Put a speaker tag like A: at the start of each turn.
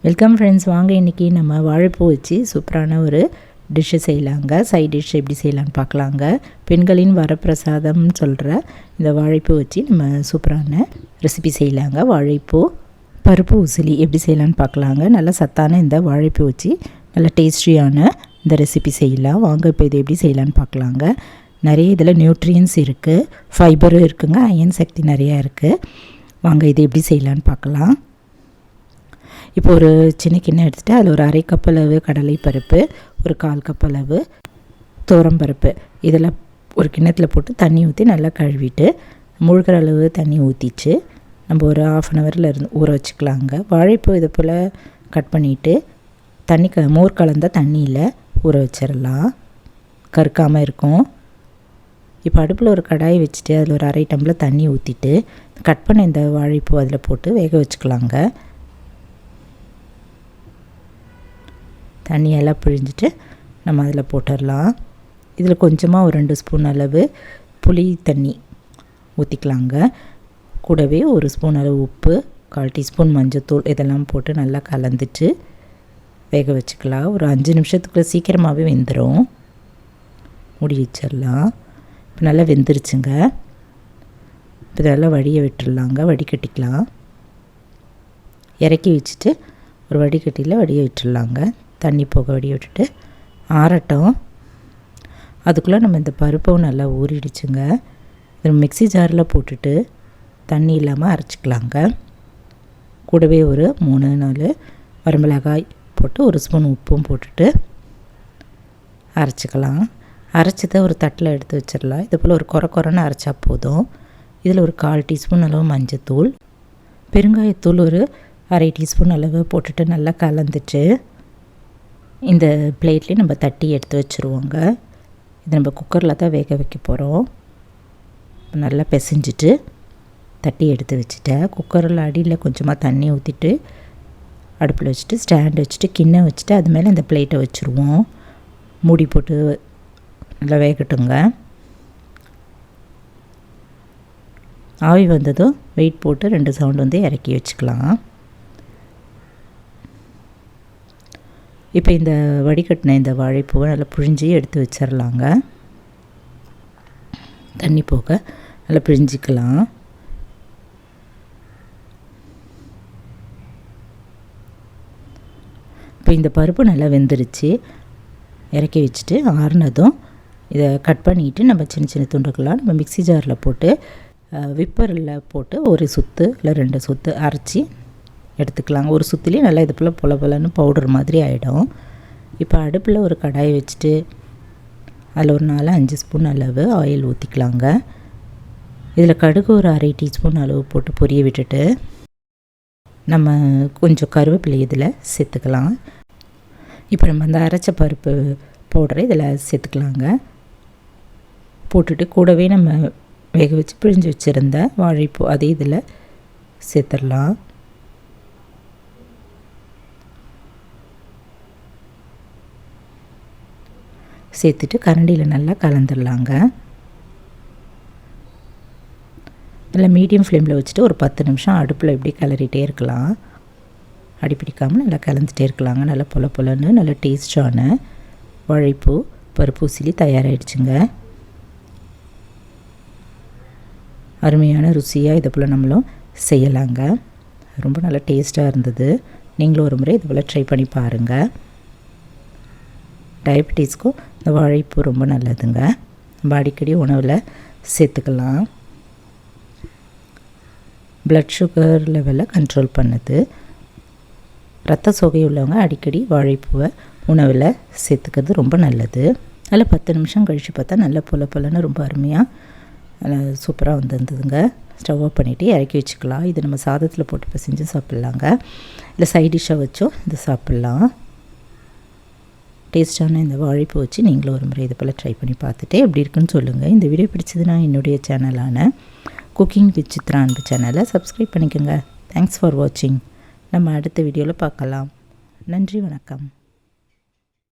A: Welcome friends, வாங்க இன்றைக்கி நம்ம வாழைப்பூ வச்சு சூப்பரான ஒரு டிஷ்ஷு செய்யலாங்க. சைட் டிஷ் எப்படி செய்யலான்னு பார்க்கலாங்க. பெண்களின் வரப்பிரசாதம்னு சொல்கிற இந்த வாழைப்பூ வச்சு நம்ம சூப்பரான ரெசிபி செய்யலாங்க. வாழைப்பூ பருப்பு உசிலி எப்படி செய்யலான்னு பார்க்கலாங்க. நல்லா சத்தான இந்த வாழைப்பூ வச்சு நல்லா டேஸ்டியான இந்த ரெசிபி செய்யலாம். வாங்க இப்போ இது எப்படி செய்யலான்னு பார்க்கலாங்க. நிறைய இதில் நியூட்ரியன்ஸ் இருக்குது, ஃபைபரும் இருக்குங்க, அயன் சக்தி நிறையா இருக்குது. வாங்க இது எப்படி செய்யலான்னு பார்க்கலாம். இப்போ ஒரு சின்ன கிண்ணம் எடுத்துகிட்டு அதில் ஒரு 1/2 கப் அளவு கடலை பருப்பு, ஒரு 1/4 கப் அளவு துவரம்பருப்பு இதெல்லாம் ஒரு கிண்ணத்தில் போட்டு தண்ணி ஊற்றி நல்லா கழுவிட்டு முழுகிற அளவு தண்ணி ஊற்றிச்சு நம்ம ஒரு 1/2 ஹவரில் இருந்து ஊற வச்சுக்கலாங்க. வாழைப்பூ இதை போல் கட் பண்ணிவிட்டு மோர் கலந்த தண்ணியில் ஊற வச்சிடலாம், கருக்காமல் இருக்கும். இப்போ அடுப்பில் ஒரு கடாயை வச்சுட்டு அதில் ஒரு 1/2 டம்ளர் தண்ணி ஊற்றிட்டு கட் பண்ண இந்த வாழைப்பூ அதில் போட்டு வேக வச்சுக்கலாங்க. தண்ணியெல்லாம் பிழிஞ்சிட்டு நம்ம அதில் போட்டுடலாம். இதில் கொஞ்சமாக ஒரு 2 ஸ்பூன் அளவு புளி தண்ணி ஊற்றிக்கலாங்க. கூடவே ஒரு ஸ்பூன் அளவு உப்பு, 1/4 டீஸ்பூன் மஞ்சத்தூள் இதெல்லாம் போட்டு நல்லா கலந்துட்டு வேக வச்சுக்கலாம். ஒரு 5 நிமிஷத்துக்குள்ளே சீக்கிரமாகவே வெந்துடும். மூடி வச்சிடலாம். இப்போ நல்லா வெந்துருச்சுங்க. இப்போ இதெல்லாம் வடிய விட்டுடலாங்க, வடிகட்டிக்கலாம். இறக்கி வச்சுட்டு ஒரு வடிகட்டியில் வடிய விட்டுடலாங்க. தண்ணி போக வடிய விட்டுட்டு ஆறட்டும். அதுக்குள்ளே நம்ம இந்த பருப்பும் நல்லா ஊறிடுச்சுங்க. இது மிக்ஸி ஜாரில் போட்டுட்டு தண்ணி இல்லாமல் அரைச்சிக்கலாங்க. கூடவே ஒரு 3-4 வரமிளகாய் போட்டு ஒரு ஸ்பூன் உப்பும் போட்டுட்டு அரைச்சிக்கலாம். அரைச்சதை ஒரு தட்டில் எடுத்து வச்சிடலாம். இது போல் ஒரு கொரன்னு அரைச்சா போதும். இதில் ஒரு 1/4 டீஸ்பூன் அளவு மஞ்சத்தூள், பெருங்காயத்தூள் ஒரு 1/2 டீஸ்பூன் அளவு போட்டுட்டு நல்லா கலந்துட்டு இந்த பிளேட்லேயே நம்ம தட்டி எடுத்து வச்சுருவோங்க. இது நம்ம குக்கரில் தான் வேக வைக்க போகிறோம். நல்லா பிசைஞ்சிட்டு தட்டி எடுத்து வச்சுட்டேன். குக்கரில் அடியில் கொஞ்சமாக தண்ணி ஊற்றிட்டு அடுப்பில் வச்சுட்டு ஸ்டாண்ட் வச்சுட்டு கிண்ணம் வச்சுட்டு அது மேலே இந்த பிளேட்டை வச்சுருவோம். மூடி போட்டு நல்லா வேகட்டுங்க. ஆவி வந்ததும் வெயிட் போட்டு 2 சவுண்டு வந்து இறக்கி வச்சுக்கலாம். இப்போ இந்த வடிகட்டின இந்த வாழைப்பூவை நல்லா புழிஞ்சி எடுத்து வச்சிடலாங்க. தண்ணி போக நல்லா பிழிஞ்சிக்கலாம். இப்போ இந்த பருப்பு நல்லா வெந்துருச்சு. இறக்கி வச்சுட்டு ஆறுனதும் இதை கட் பண்ணிவிட்டு நம்ம சின்ன சின்ன துண்டுகளாக நம்ம மிக்ஸி ஜாரில் போட்டு விப்பரில் போட்டு ஒரு சுத்து இல்லை 2 சுத்து அரைச்சி எடுத்துக்கலாங்க. ஒரு சுற்றுலேயே நல்லா இது போல் பொலன்னு பவுடர் மாதிரி ஆகிடும். இப்போ அடுப்பில் ஒரு கடாயை வச்சுட்டு அதில் ஒரு 4-5 ஸ்பூன் அளவு ஆயில் ஊற்றிக்கலாங்க. இதில் கடுகு ஒரு 1/2 டீஸ்பூன் அளவு போட்டு பொரிய விட்டுட்டு நம்ம கொஞ்சம் கருவேப்பிலை இதில் சேர்த்துக்கலாம். இப்போ நம்ம அந்த அரைச்ச பருப்பு பவுடரை இதில் சேர்த்துக்கலாங்க. போட்டுட்டு கூடவே நம்ம வேக வச்சு பிழிஞ்சு வச்சுருந்த வாழைப்பூ அதே இதில் சேர்த்துடலாம். சேர்த்துட்டு கரண்டியில் நல்லா கலந்துடலாங்க. நல்லா மீடியம் ஃப்ளேமில் வச்சுட்டு ஒரு 10 நிமிஷம் அடுப்பில் இப்படி கிளறிட்டே இருக்கலாம். அடிப்பிடிக்காமல் நல்லா கலந்துகிட்டே இருக்கலாங்க. நல்லா பொலன்னு நல்லா டேஸ்டான வாழைப்பூ பருப்பு உசிலி தயாராகிடுச்சுங்க. அருமையான ருசியாக இதை போல் நம்மளும் செய்யலாங்க. ரொம்ப நல்லா டேஸ்ட்டாக இருந்தது. நீங்களும் ஒரு முறை இது போல் ட்ரை பண்ணி பாருங்கள். டயபெட்டிஸ்க்கும் இந்த வாழைப்பூ ரொம்ப நல்லதுங்க. நம்ம அடிக்கடி உணவில் சேர்த்துக்கலாம். ப்ளட் சுகர் லெவலை கண்ட்ரோல் பண்ணுது. ரத்த சோகை உள்ளவங்க அடிக்கடி வாழைப்பூவை உணவில் சேர்த்துக்கிறது ரொம்ப நல்லது. அதில் 10 நிமிஷம் கழித்து பார்த்தா நல்லா பொலன்னு ரொம்ப அருமையாக நல்லா சூப்பராக வந்துருந்ததுங்க. ஸ்டவ் ஆஃப் பண்ணிவிட்டு இறக்கி வச்சுக்கலாம். இது நம்ம சாதத்தில் போட்டு பிசைஞ்சு சாப்பிட்லாங்க. இல்லை சைட் டிஷ்ஷாக வச்சும் இது சாப்பிட்லாம். டேஸ்ட்டான இந்த வாழைப்பூ வச்சு நீங்களும் ஒரு முறை இது போல் ட்ரை பண்ணி பார்த்துட்டு எப்படி இருக்குன்னு சொல்லுங்கள். இந்த வீடியோ பிடிச்சதுன்னா என்னுடைய சேனலான குக்கிங் வித் சித்ரா அன்பு சேனலை சப்ஸ்கிரைப் பண்ணிக்கோங்க. தேங்க்ஸ் ஃபார் வாட்சிங். நம்ம அடுத்த வீடியோவில் பார்க்கலாம். நன்றி, வணக்கம்.